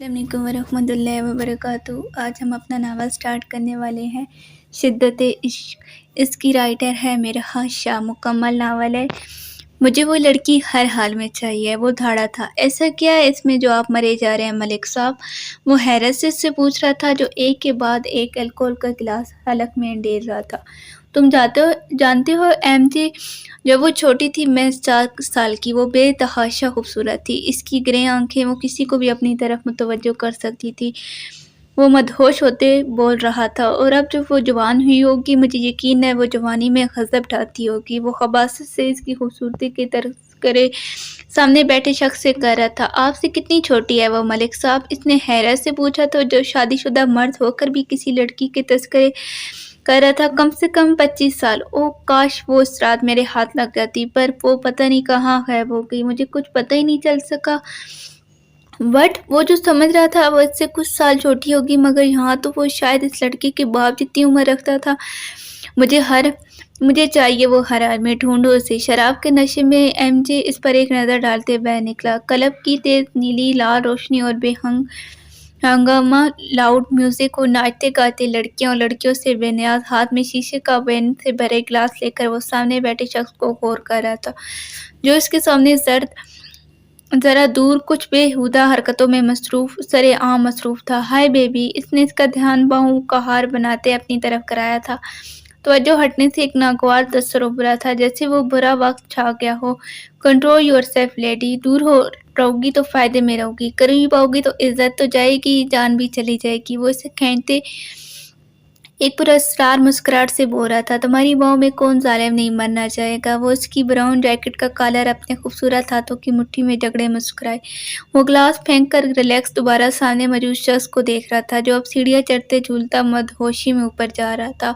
अस्सलाम वालेकुम वरहमतुल्लाहि वबरकातुहू। आज हम अपना नावल स्टार्ट करने वाले हैं। शिद्दत इश्क। इसकी राइटर है मिरहा शाह। मुकम्मल नावल है। मुझे वो लड़की हर हाल में चाहिए, वो धाड़ा था। ऐसा क्या है इसमें जो आप मरे जा रहे हैं मलिक साहब? वो हैरत से उससे पूछ रहा था, जो एक के बाद एक अल्कोहल का गिलास हलक में ढेर रहा था। तुम जानते हो एमजे, जब वो छोटी थी, मैं 4 साल की, वो बेतहाशा खूबसूरत थी। इसकी ग्रे आंखें वो किसी को भी अपनी तरफ मुतवज्जो कर सकती थी। वो मदहोश होते बोल रहा था, और अब जब वो जवान हुई होगी, मुझे यकीन है वो जवानी में गज़ब ढाती होगी। वो खबासत से इसकी खूबसूरती की तज़किरे सामने बैठे शख्स से कर रहा था। आपसे कितनी छोटी है वो मलिक साहब? इसने हैरत से पूछा, तो जो शादीशुदा मर्द होकर भी किसी लड़की के तज़किरे कर रहा था। कम से कम 25 साल। ओह काश वो इस रात मेरे हाथ लग जाती, पर वो पता नहीं कहाँ गायब हो गई। मुझे कुछ पता ही नहीं चल सका। बट वो जो समझ रहा था वो इससे कुछ साल छोटी होगी, मगर यहाँ तो वो शायद इस लड़के के बाप जितनी उम्र रखता था। मुझे चाहिए वो हर हाल में, ढूंढो उसे। शराब के नशे में एमजे इस पर एक नज़र डालते बाहर निकला। क्लब की तेज नीली लाल रोशनी और हंगामा, लाउड म्यूजिक और नाचते गाते लड़कियां और लड़कियों से बेनियाज। हाथ में शीशे का वेन से भरे गिलास लेकर वो सामने बैठे शख्स को गौर कर रहा था, जो इसके सामने जरा दूर कुछ बेहुदा हरकतों में सरेआम मसरूफ था। हाय बेबी, इसने इसका ध्यान बाहों का हार बनाते अपनी तरफ कराया था। तवज्जो हटने से एक नागवार तसर उभरा था, जैसे वो बुरा वक्त छा गया हो। कंट्रोल योरसेल्फ लेडी, दूर हो रहोगी तो फायदे में रहोगी, करीब आओगी तो इज्जत तो जाएगी, जान भी चली जाएगी। वो इसे खींचते एक पुरस्कार मुस्कुराहट से बोल रहा था, तुम्हारी बाहों में कौन जालिम नहीं मरना चाहेगा। वो उसकी ब्राउन जैकेट का कॉलर अपने खूबसूरत हाथों की मुट्ठी में जकड़े मुस्कुराए। वो ग्लास फेंक कर रिलैक्स दोबारा सामने मौजूद शख्स को देख रहा था, जो अब सीढ़ियाँ चढ़ते झूलता मदहोशी में ऊपर जा रहा था,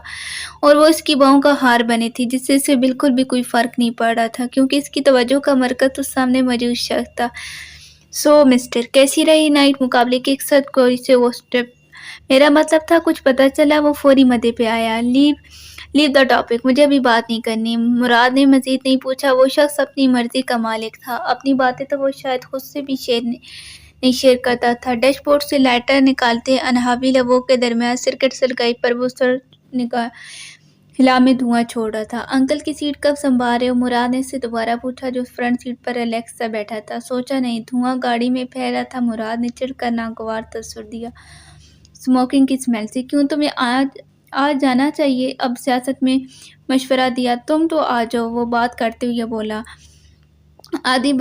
और वो इसकी बाहों का हार बनी थी, जिससे इसे बिल्कुल भी कोई फर्क नहीं पड़ रहा था, क्योंकि इसकी तवज्जो का मरकज उस सामने मौजूद शख्स था। सो मिस्टर, कैसी रही नाइट? मुकाबले की सख्त गोरी से वो स्टेप। मेरा मतलब था कुछ पता चला? वो फौरी मदे पे आया। लीव द टॉपिक, मुझे अभी बात नहीं करनी। मुराद ने मजीद नहीं पूछा। वो शख्स अपनी मर्जी का मालिक था। अपनी बातें तो वो शायद खुद से भी नहीं शेयर करता था। डैशबोर्ड से लाइटर निकालते अनहावी लबों के दरमियान सिरकट सलगाई पर वो सर हिला में धुआं छोड़ रहा था। अंकल की सीट कब संभाल रहे हो? मुराद ने इससे दोबारा पूछा, जो फ्रंट सीट पर रिलैक्स सा बैठा था। सोचा नहीं, धुआं गाड़ी में फैला था। मुराद ने चिढ़कर नागवार तसर दिया, स्मोकिंग की स्मेल से। क्यों, तुम्हें आज जाना चाहिए? अब सियासत में मशवरा दिया। तुम तो आ जाओ, वो बात करते हुए बोला। आधी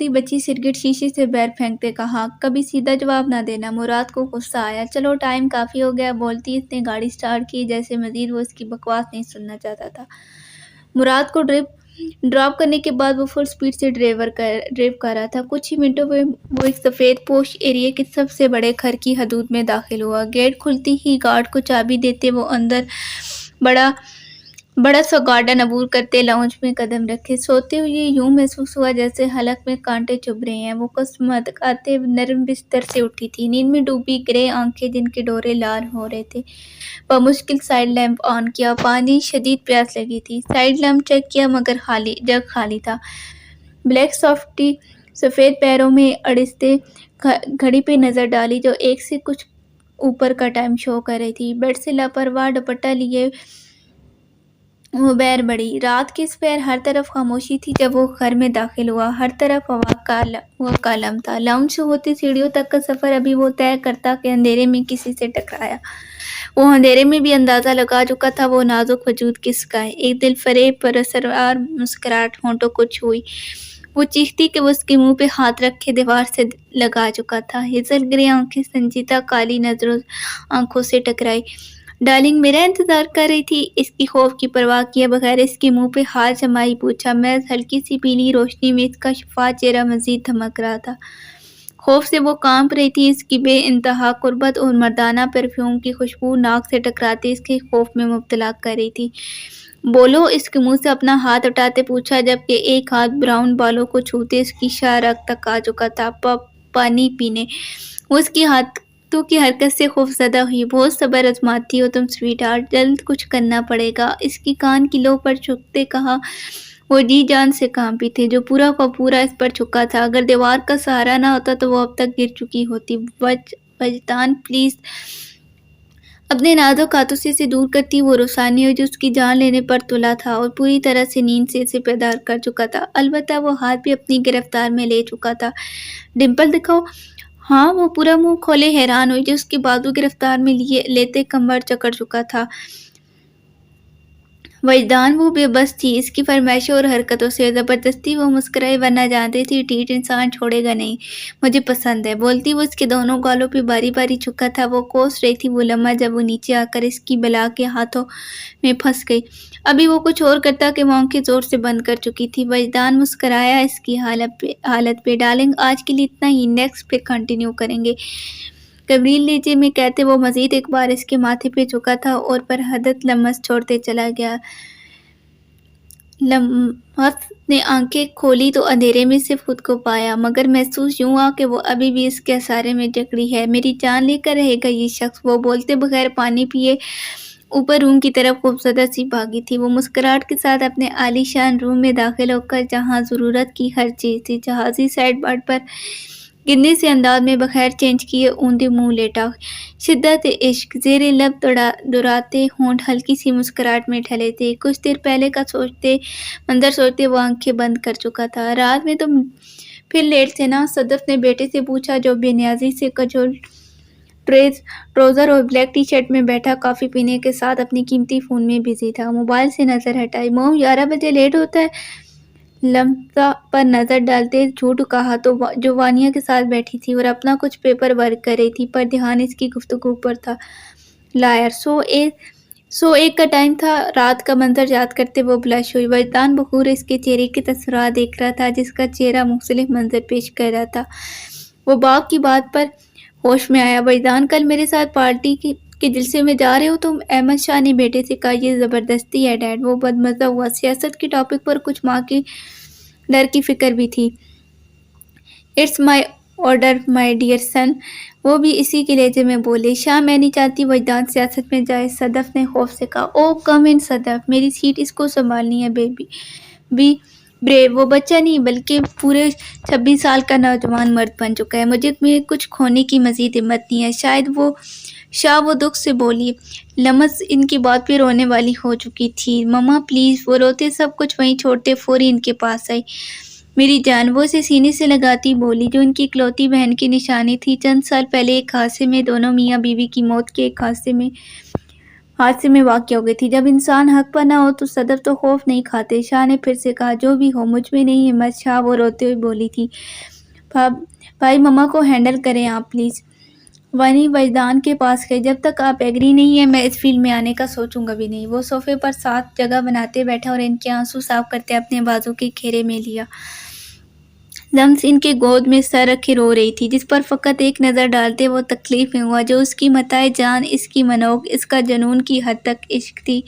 बची सिगरेट शीशे से बाहर फेंकते कहा, कभी सीधा जवाब ना देना। मुराद को गुस्सा आया। चलो टाइम काफ़ी हो गया, बोलती इसने गाड़ी स्टार्ट की, जैसे मजीद वो इसकी बकवास नहीं सुनना चाहता था। मुराद को ड्रॉप करने के बाद वो फुल स्पीड से ड्राइव कर रहा था। कुछ ही मिनटों में वो एक सफ़ेद पोश एरिया के सबसे बड़े घर की हदूद में दाखिल हुआ। गेट खुलते ही गार्ड को चाबी देते वो अंदर बड़ा सा गार्डन अबूर करते लाउंज में कदम रखे। सोते हुए यूं महसूस हुआ जैसे हलक में कांटे चुभ रहे हैं। वो कसमत आते नरम बिस्तर से उठी थी, नींद में डूबी ग्रे आंखें जिनके डोरे लाल हो रहे थे। बमुश्किल साइड लैंप ऑन किया। पानी, शदीद प्यास लगी थी। साइड लैंप चेक किया, मगर जग खाली था। ब्लैक सॉफ्टी सफ़ेद पैरों में अड़िसते घड़ी पे नज़र डाली, जो 1 से कुछ ऊपर का टाइम शो कर रही थी। बेड से लापरवाह दुपट्टा लिए वो बैर बढ़ी। रात के इस पैर हर तरफ खामोशी थी। जब वो घर में दाखिल हुआ, हर तरफ हवा का आलम था। लाउंज से होती सीढ़ियों तक का सफ़र अभी वो तय करता कि अंधेरे में किसी से टकराया। वो अंधेरे में भी अंदाज़ा लगा चुका था वो नाजुक वजूद किसका है। एक दिल फरेब पर असरार मुस्कुराहट होंठों को छुई। वो चीखती कि वो उसके मुंह पे हाथ रखे दीवार से लगा चुका था। हिजल ग्रे आंखें संजीदा काली नजरों आंखों से टकराई। डार्लिंग, मेरा इंतजार कर रही थी। इसकी खौफ की परवाह किए बगैर इसके मुंह पे हाथ जमाई पूछा। मैं हल्की सी पीली रोशनी में इसका शफाफ चेहरा मजीद धमक रहा था। खौफ से वो कांप रही थी। इसकी बेइंतहा कुर्बत और मर्दाना परफ्यूम की खुशबू नाक से टकराते इसके खौफ में मुब्तला कर रही थी। बोलो, इसके मुंह से अपना हाथ उठाते पूछा, जबकि एक हाथ ब्राउन बालों को छूते इसकी शाह रग तक आ चुका था। पानी पीने। वो उसकी हाथों की हरकत से खौफजदा हुई। बहुत सब्र आजमाती हो तुम स्वीट हार्ट, जल्द कुछ करना पड़ेगा। इसकी कान की लो पर झुकते कहा। وہ جی جان سے کانپی تھی، جو پورا کا پورا اس پر جھکا تھا۔ اگر دیوار کا سہارا نہ ہوتا تو وہ اب تک گر چکی ہوتی۔ وجدان پلیز اپنے نازک ہاتھوں سے اسے دور کرتی۔ وہ روسانی جو اس کی جان لینے پر تلا تھا اور پوری طرح سے نیند سے اسے بیدار کر چکا تھا، البتہ وہ ہاتھ بھی اپنی گرفتار میں لے چکا تھا۔ ڈمپل دکھاؤ۔ ہاں، وہ پورا منہ کھولے حیران ہوئی، جو اس کی بازو گرفتار میں لیتے کمر جکڑ چکا تھا۔ وجدان وہ بے بس تھی اس کی فرمائشوں اور حرکتوں سے۔ زبردستی وہ مسکرائی، ورنہ جانتی تھی ٹھیٹ انسان چھوڑے گا نہیں۔ مجھے پسند ہے، بولتی وہ اس کے دونوں گالوں پہ باری باری چکا تھا۔ وہ کوس رہی تھی وہ لمحہ جب وہ نیچے آ کر اس کی بلا کے ہاتھوں میں پھنس گئی۔ ابھی وہ کچھ اور کرتا کہ وہ آنکھیں زور سے بند کر چکی تھی۔ وجدان مسکرایا اس کی حالت پہ۔ ڈارلنگ، آج کے لیے اتنا ہی، نیکسٹ پہ کنٹینیو کریں گے۔ قبریل لہجے میں کہتے وہ مزید ایک بار اس کے ماتھے پہ چکا تھا اور پر حدت لمس چھوڑتے چلا گیا۔ لمس نے آنکھیں کھولی تو اندھیرے میں صرف خود کو پایا، مگر محسوس یوں ہوا کہ وہ ابھی بھی اس کے اشارے میں جکڑی ہے۔ میری جان لے کر رہے گا یہ شخص، وہ بولتے بغیر پانی پیے اوپر روم کی طرف خوفزدہ سی بھاگی تھی۔ وہ مسکراہٹ کے ساتھ اپنے عالی شان روم میں داخل ہو کر جہاں ضرورت کی ہر چیز تھی، جہازی سائڈ بورڈ پر گرنے سے انداز میں بغیر چینج کیے اوندے منہ لیٹا۔ شدت عشق زیر لب دوراتے ہونٹ ہلکی سی مسکراہٹ میں ڈھلے تھے۔ کچھ دیر پہلے کا منظر سوچتے وہ آنکھیں بند کر چکا تھا۔ رات میں تم پھر لیٹ تھے نا؟ صدف نے بیٹے سے پوچھا، جو بے نیازی سے کجول ٹراؤزر اور بلیک ٹی شرٹ میں بیٹھا کافی پینے کے ساتھ اپنی قیمتی فون میں بزی تھا۔ موبائل سے نظر ہٹائی۔ موم 11 بجے لیٹ ہوتا ہے؟ لمحہ پر نظر ڈالتے جھوٹ کہا تو جو وانیہ کے ساتھ بیٹھی تھی اور اپنا کچھ پیپر ورک کر رہی تھی، پر دھیان اس کی گفتگو پر تھا۔ لائر، 1:01 کا ٹائم تھا۔ رات کا منظر یاد کرتے وہ بلش ہوئی۔ وجدان بخور اس کے چہرے کے تصورات دیکھ رہا تھا، جس کا چہرہ مختلف منظر پیش کر رہا تھا۔ وہ باپ کی بات پر ہوش میں آیا۔ وجدان، کل میرے ساتھ پارٹی کے جلسے میں جا رہے ہو تم؟ احمد شاہ نے بیٹے سے کہا۔ یہ زبردستی ہے ڈیڈ۔ وہ بدمزہ ہوا۔ سیاست کے ٹاپک پر کچھ ماں کی ڈر کی فکر بھی تھی۔ It's my order my dear son, وہ بھی اسی کے لہجے میں بولے۔ شاہ، میں نہیں چاہتی وجدان سیاست میں جائے، صدف نے خوف سے کہا۔ اوہ کم ان صدف، میری سیٹ اس کو سنبھالنی ہے۔ بیبی بی بریو، وہ بچہ نہیں بلکہ پورے 26 سال کا نوجوان مرد بن چکا ہے۔ مجھے میں کچھ کھونے کی مزید ہمت نہیں ہے۔ شاہ وہ دکھ سے بولی۔ لمس ان کی بات پہ رونے والی ہو چکی تھی۔ مما پلیز، وہ روتے سب کچھ وہیں چھوڑتے فوری ان کے پاس آئی۔ میری جان، وہ اسے سینے سے لگاتی بولی، جو ان کی اکلوتی بہن کی نشانی تھی۔ چند سال پہلے ایک حادثے میں دونوں میاں بیوی کی موت کے ایک حادثے میں واقع ہو گئی تھی۔ جب انسان حق پر نہ ہو تو صدف تو خوف نہیں کھاتے۔ شاہ نے پھر سے کہا۔ جو بھی ہو، مجھ میں نہیں ہمت۔ شاہ وہ روتے ہوئے بولی تھی۔ بھائی مما کو ہینڈل کریں آپ پلیز۔ وانی وجدان کے پاس گئی۔ جب تک آپ ایگری نہیں ہیں میں اس فیلڈ میں آنے کا سوچوں گا بھی نہیں۔ وہ صوفے پر ساتھ جگہ بناتے بیٹھا اور ان کے آنسو صاف کرتے اپنے بازو کے گھیرے میں لیا۔ لمس ان کے گود میں سر رکھے رو رہی تھی، جس پر فقط ایک نظر ڈالتے وہ تکلیف میں ہوا، جو اس کی متاع جان، اس کی منوگ، اس کا جنون کی حد تک عشق تھی۔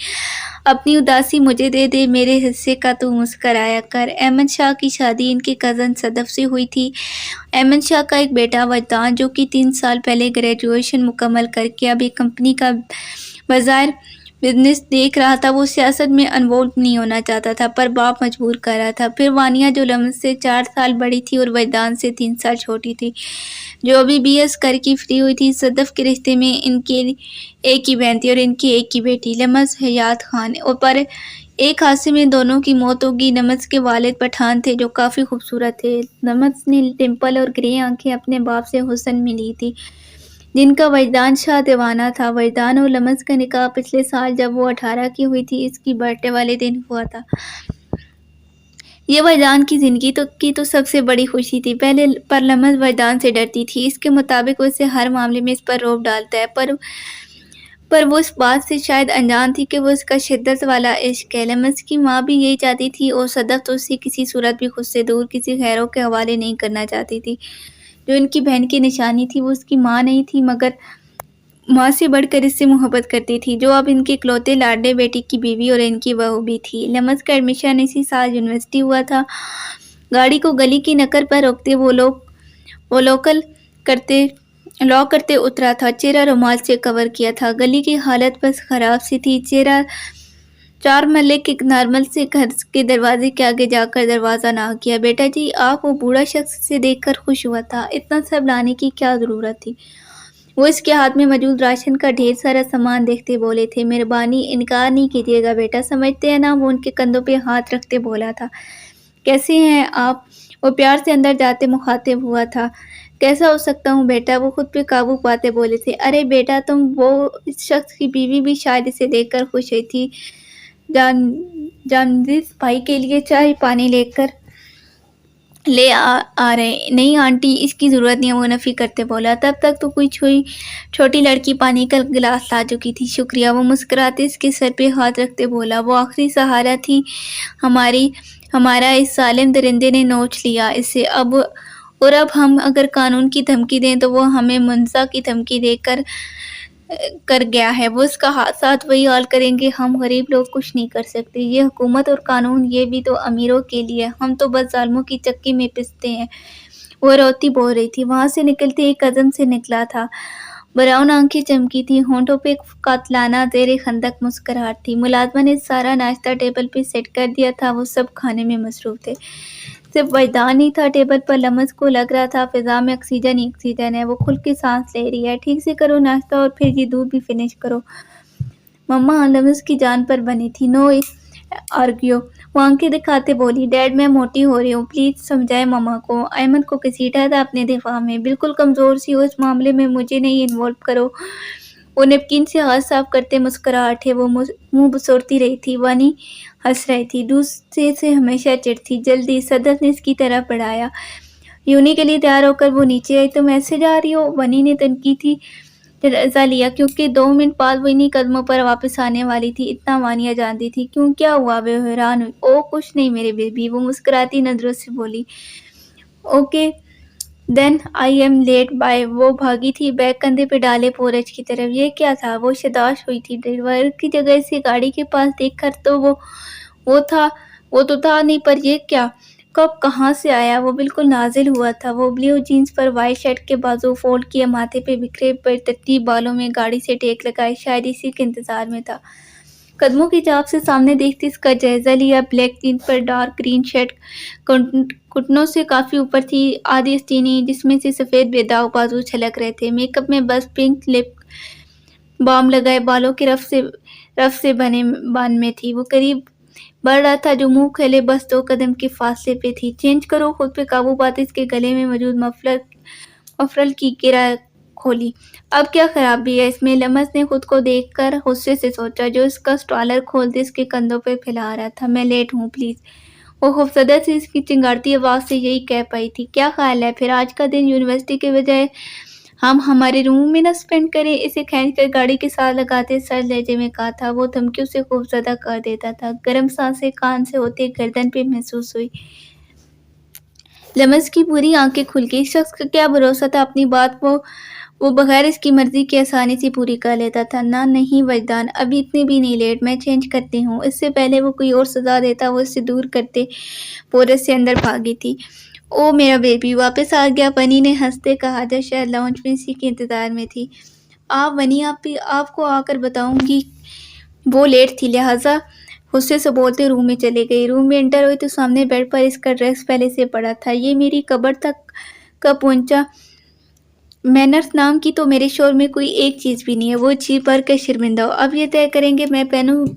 اپنی اداسی مجھے دے دے، میرے حصے کا تو مسکرایا کر۔ احمد شاہ کی شادی ان کے کزن صدف سے ہوئی تھی۔ احمد شاہ کا ایک بیٹا وجدان، جو کہ 3 سال پہلے گریجویشن مکمل کر کے اب ایک کمپنی کا بظاہر بزنس دیکھ رہا تھا، وہ سیاست میں انوالو نہیں ہونا چاہتا تھا، پر باپ مجبور کر رہا تھا۔ پھر وانیہ، جو لمس سے 4 سال بڑی تھی اور وجدان سے 3 سال چھوٹی تھی، جو ابھی BS کر کے فری ہوئی تھی۔ صدف کے رشتے میں ان کی ایک ہی بہن تھی اور ان کی ایک ہی بیٹی، لمس حیات خان، اور پر ایک حادثے میں دونوں کی موت ہو گئی۔ لمس کے والد پٹھان تھے، جو کافی خوبصورت تھے۔ لمس نے ڈمپل اور گرے آنکھیں اپنے باپ سے حسن میں لی تھی، جن کا وجدان شاہ دیوانہ تھا۔ وجدان اور لمس کا نکاح پچھلے سال جب وہ 18 کی ہوئی تھی، اس کی برتھ ڈے والے دن ہوا تھا۔ یہ وجدان کی زندگی کی تو سب سے بڑی خوشی تھی۔ پہلے پر لمس وجدان سے ڈرتی تھی۔ اس کے مطابق وہ اسے ہر معاملے میں اس پر روب ڈالتا ہے، پر وہ اس بات سے شاید انجان تھی کہ وہ اس کا شدت والا عشق ہے۔ لمس کی ماں بھی یہی چاہتی تھی، اور صدف تو اسے کسی صورت بھی خود سے دور، کسی غیروں کے حوالے نہیں کرنا چاہتی تھی۔ جو ان کی بہن کی نشانی تھی، وہ اس کی ماں نہیں تھی، مگر ماں سے بڑھ کر اس سے محبت کرتی تھی، جو اب ان کے اکلوتے لاڈلے بیٹے کی بیوی اور ان کی بہو بھی تھی۔ لمس کا ایڈمیشن اسی سال یونیورسٹی ہوا تھا۔ گاڑی کو گلی کی نکر پر روکتے وہ لاک کرتے اترا تھا۔ چہرہ رومال سے کور کیا تھا۔ گلی کی حالت بس خراب سی تھی۔ چہرہ 4 मरले के नॉर्मल से घर के दरवाजे के आगे जाकर दरवाज़ा नॉक किया। बेटा जी, आप वो बूढ़ा शख्स इसे देखकर खुश हुआ था, इतना सब लाने की क्या ज़रूरत थी? वो इसके हाथ में मौजूद राशन का ढेर सारा सामान देखते बोले थे, मेहरबानी इनकार नहीं कीजिएगा बेटा, समझते हैं ना? वो उनके कंधों पे हाथ रखते बोला था। कैसे हैं आप? वो प्यार से अंदर जाते मुखातिब हुआ था। कैसा हो सकता हूँ बेटा? वो खुद पे काबू पाते बोले थे। अरे बेटा, तुम वो इस शख्स की बीवी भी शायद इसे देखकर खुश हुई थी। जान जानजिस भाई के लिए चाय पानी लेकर ले आ रहे। नहीं आंटी, इसकी ज़रूरत नहीं है, वो नफ़ी करते बोला। तब तक तो कोई छोटी लड़की पानी का गिलास ला चुकी थी। शुक्रिया, वो मुस्कुराते इसके सर पे हाथ रखते बोला। वो आखिरी सहारा थी हमारी हमारा इस ज़ालिम दरिंदे ने नोच लिया इसे। अब हम अगर कानून की धमकी दें तो वो हमें मुंजा की धमकी देकर कर गया है। वो इसका साथ वही हाल करेंगे। हम गरीब लोग कुछ नहीं कर सकते। ये हुकूमत और कानून ये भी तो अमीरों के लिए, हम तो बस ज़ालिमों की चक्की में पिसते हैं। वो रोती बोल रही थी। वहाँ से निकलते ही कदम से निकला था। ब्राउन आंखें चमकी थी, होंठों पे कातलाना ज़ेरे खंदक मुस्कुराहट थी। मुलाजमा ने सारा नाश्ता टेबल पे सेट कर दिया था। वो सब खाने में मसरूफ थे। सिर्फ वजदान ही था टेबल पर। लम्स को लग रहा था फ़िज़ा में ऑक्सीजन ही ऑक्सीजन है। वो खुल के सांस ले रही है। ठीक से करो नाश्ता और फिर ये दूध भी फिनिश करो। मम्मा लम्स की जान पर बनी थी। नो आर्ग्यो, वो आंखें दिखाते बोली। डैड, मैं मोटी हो रही हूँ, प्लीज़ समझाए मम्मा को। अयमन को घसीटा था अपने दिफा में। बिल्कुल कमज़ोर सी हो, इस मामले में मुझे नहीं इन्वॉल्व करो। वो नैपकिन से हाथ साफ करते मुस्कुराहट है। वो मुंह बसोरती रही थी। वानी हंस रही थी। दूसरे से हमेशा चिढ़ती। जल्दी, सदर ने इसकी तरफ बढ़ाया। यूनी के लिए तैयार होकर वो नीचे आई। तुम ऐसे जा रही हो? वनी ने तनकी थी जायज़ा लिया, क्योंकि 2 मिनट बाद वो इन्हीं कदमों पर वापस आने वाली थी। इतना वानिया जानती थी। क्यों, क्या हुआ? वो हैरान हुई। ओह कुछ नहीं मेरे बेबी, वो मुस्कुराती नजरों से बोली। Okay then I am late bye. वो भागी थी, बैग कंधे पे डाले पोरज की तरफ। ये क्या था? वो शदाश हुई थी। ड्राइवर की जगह से गाड़ी के पास देखकर तो वो तो था नहीं, पर ये क्या? कब कहाँ से आया? वो बिल्कुल नाजिल हुआ था। वो ब्लू जीन्स पर वाइट शर्ट के बाजू फोल्ड किए, माथे पे बिखरे बेतरतीब बालों में गाड़ी से टेक लगाए, शायद इसी के इंतजार में था। कदमों की चाप से सामने देखती इसका जायजा लिया। ब्लैक जीन्स पर डार्क ग्रीन शर्ट घुटनों से काफी ऊपर थी, आधी आस्तीनी जिसमें से सफेद बेदाग बाजू छलक रहे थे। मेकअप में बस पिंक लिप बाम लगाए, बालों के रफ से बने बान में थी। वो करीब बढ़ रहा था जो मुंह खेले बस 2 कदम के फासले पे थी। चेंज करो, खुद पे काबू पाते इसके गले में मौजूद मफलर की गिरा खोली। अब क्या खराबी है इसमें? लम्स ने खुद को देखकर गुस्से से सोचा, जो इसका स्ट्रॉलर खोलते इसके कंधों पे फैला रहा था। मैं लेट हूँ प्लीज। वो खौफजदा से इसकी चिंगारती आवाज से यही कह पाई थी। क्या ख्याल है फिर आज का दिन यूनिवर्सिटी के बजाय हम हमारे रूम में न स्पेंड करें? इसे खींचकर गाड़ी के साथ लगाते सर लहजे में कहा था। वो धमकियों से खौफजदा कर देता था। गर्म सांसें कान से होते गर्दन पे महसूस हुई। लम्स की पूरी आंखें खुल गई। इस शख्स का क्या भरोसा था अपनी बात वो बगैर इसकी मर्जी के आसानी से पूरी कर लेता था। ना नहीं वजदान, अभी इतनी भी नहीं लेट, मैं चेंज करती हूँ। इससे पहले वो कोई और सजा देता वो इससे दूर करते पोरस से अंदर भागी थी। ओ मेरा बेबी वापस आ गया, बनी ने हंसते कहा, जो शायद लाउंज में इसी के इंतजार में थी। आप बनी, आपको आकर बताऊंगी। वो लेट थी, लिहाजा गुस्से से बोलते रूम में चले गई। रूम में एंटर हुई तो सामने बेड पर इसका ड्रेस पहले से पड़ा था। ये मेरी कब्र तक कब पहुंचा? मैनर्स नाम की तो मेरे शोर में कोई एक चीज़ भी नहीं है। वो जी भर कर शर्मिंदा हो। अब ये तय करेंगे मैं पहनूं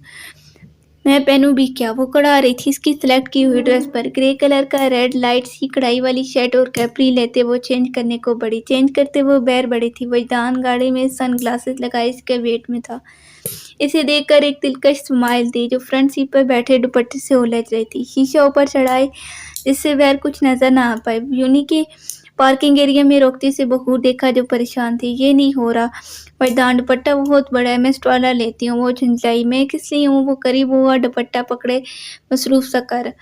भी क्या? वो कड़ा रही थी इसकी सिलेक्ट की हुई ड्रेस पर। ग्रे कलर का रेड लाइट सी कढ़ाई वाली शर्ट और कैपरी लेते वो चेंज करने को बढ़ी। चेंज करते वो बैर बड़ी थी। वजदान गाड़ी में सन ग्लासेस लगाए इसके वेट में था। इसे देखकर एक दिलकश स्माइल थी जो फ्रंट सीट पर बैठे दुपट्टे से उलझ रही थी। शीशा ऊपर चढ़ाए जिससे बैर कुछ नजर ना आ पाए। यूनी के पार्किंग एरिया में रोकते से बहूर देखा जो परेशान थी। ये नहीं हो रहा वरदान, दुपट्टा बहुत बड़ा है, मैं स्ट्रॉलर लेती हूँ। वो झुंझलाई। मैं किस लिए हूँ? वो करीब हुआ, दुपट्टा पकड़े मसरूफ सा कर।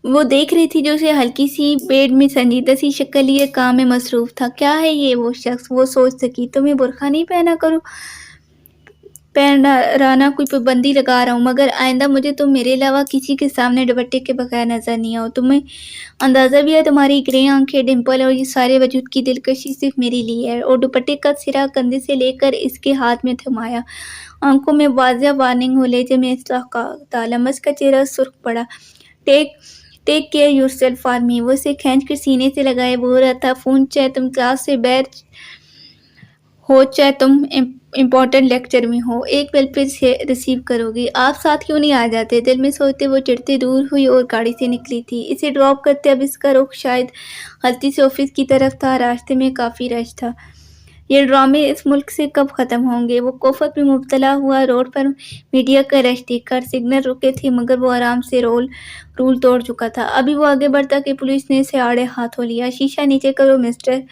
वो देख रही थी जो उसे हल्की सी बेड में संजीदा सी शक्ल लिए काम में मसरूफ था। क्या है ये वो शख्स? वो सोच सकी। तुम्हें बुरखा नहीं पहना करो पहनाना कोई पाबंदी लगा रहा हूँ, मगर आइंदा मुझे तुम मेरे अलावा किसी के सामने दुपट्टे के बगैर नजर नहीं आओ। तुम्हें अंदाजा भी है तुम्हारी ग्रे आंखें, डिंपल और ये सारे वजूद की दिलकशी सिर्फ मेरे लिए है। और दुपट्टे का सिरा कंधे से लेकर इसके हाथ में थमाया, आंखों में वाज़िया वार्निंग हो लहजे में था। लमस का चेहरा सुर्ख पड़ा। Take take care yourself for me, वो उसे खींच कर सीने से लगाए बोल रहा था। फोन चाहे तुम क्लास से बैर हो चाहे तुम इम्पोर्टेंट लेक्चर में हो, एक बेल पे रिसीव करोगी। आप साथ क्यों नहीं आ जाते? दिल में सोचते वो चिढ़ते दूर हुई और गाड़ी से निकली थी। इसे ड्रॉप करते अब इसका रुख शायद हल्ती से ऑफिस की तरफ था। रास्ते में काफ़ी रश था। ये ड्रामे इस मुल्क से कब ख़त्म होंगे? वो कोफत में मुब्तला हुआ रोड पर मीडिया का रश देखकर सिग्नल रुके थे, मगर वो आराम से रूल तोड़ चुका था। अभी वो आगे बढ़ता कि पुलिस ने इसे आड़े हाथों लिया। शीशा नीचे करो मिस्टर।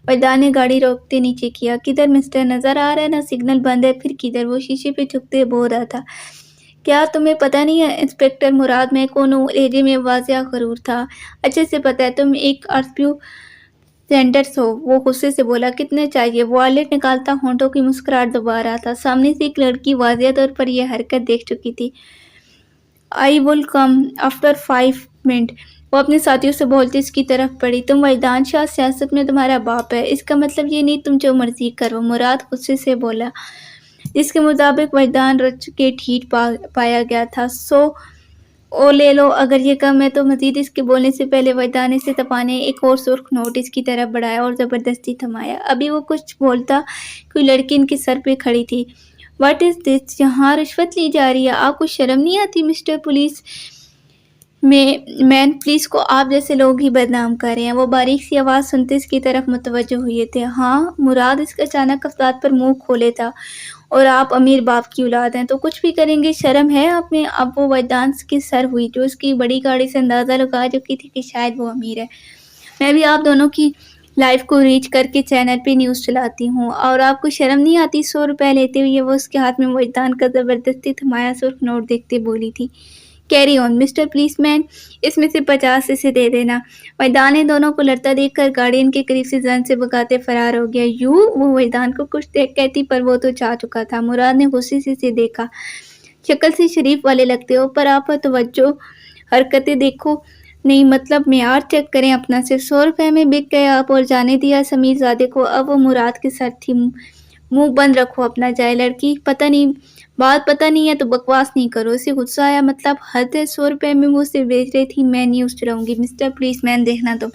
वैदान ने गाड़ी रोकते नीचे किया। किधर मिस्टर? नज़र आ रहा है ना सिग्नल बंद है, फिर किधर? वो शीशे पे झुकते बोल रहा था। क्या तुम्हें पता नहीं है इंस्पेक्टर मुराद मैं कौन हूँ? लहजे में वाज़िया गरूर था। अच्छे से पता है, तुम एक आरपीयू सेंटर्स हो, वो गुस्से से बोला। कितने चाहिए? वॉलेट निकालता होंठों की मुस्कुराहट दबा रहा था। सामने से एक लड़की वाज़िया तौर पर यह हरकत देख चुकी थी। I will come after 5 minute, वो अपने साथियों से बोलती उसकी तरफ पड़ी। तुम वैदान शाह, सियासत में तुम्हारा बाप है, इसका मतलब ये नहीं तुम जो मर्जी करो, मुराद गुस्से से बोला, जिसके मुताबिक वैदान रच के ठीक पाया गया था। ओ ले लो, अगर ये कम है तो। मजीद इसके बोलने से पहले वैदान इसे तपाने एक और सुर्ख नोट इसकी तरफ बढ़ाया और ज़बरदस्ती थमाया। अभी वो कुछ बोलता, कोई लड़की इनके सर पे खड़ी थी। What is this? यहाँ रिश्वत ली जा रही है? आपको शर्म नहीं आती मिस्टर पुलिस मैन? पुलिस को आप जैसे लोग ही बदनाम कर रहे हैं। वो बारीक सी आवाज़ सुनते इसकी तरफ मुतवज्जो हुए थे। हाँ, मुराद इसका अचानक अफदाद पर मुंह खोले था। और आप अमीर बाप की औलाद हैं तो कुछ भी करेंगे, शर्म है आप में? अब वो वैदांत की सर हुई जो उसकी बड़ी गाड़ी से अंदाज़ा लगा चुकी थी कि शायद वो अमीर है। मैं भी आप दोनों की लाइफ को रीच करके चैनल पे न्यूज़ चलाती हूँ, और आपको शर्म नहीं आती? 100 रुपये लेते हुए वो उसके हाथ में वैदान का ज़बरदस्ती थमाया सुर्ख नोट देखते बोली थी। कैरी ऑन मिस्टर पुलिसमैन, इसमें से 50 इसे दे देना। वैदान ने दोनों को लड़ता देखकर गार्डियन के करीब से जन से भगाते फरार हो गया। वो वैदान को कुछ देख कहती, पर वो तो चाह चुका था। मुराद ने गुस्से से इसे देखा। शक्ल से शरीफ वाले लगते हो, पर आप तवज्जो हरकतें देखो नहीं, मतलब मेयार चेक करें अपना। सिर्फ 100 रुपये में बिक गए आप और जाने दिया समीर ज़ादे को। अब वो मुराद के सर थी। मुंह बंद रखो अपना। जाए लड़की, बात पता नहीं है तो बकवास नहीं करो। इसे गुस्सा आया। मतलब हद है, 100 रुपये में वो उसे बेच रही थी। मैं न्यूज़ चलाऊंगी। मिस्टर पुलिसमैन देखना तुम,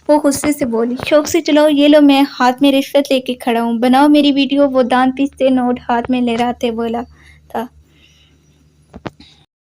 वो गुस्से से बोली। शौक से चलो, ये लो, मैं हाथ में रिश्वत लेके खड़ा हूँ, बनाओ मेरी वीडियो। वो दांत पीसते नोट हाथ में ले रहा थे बोला था।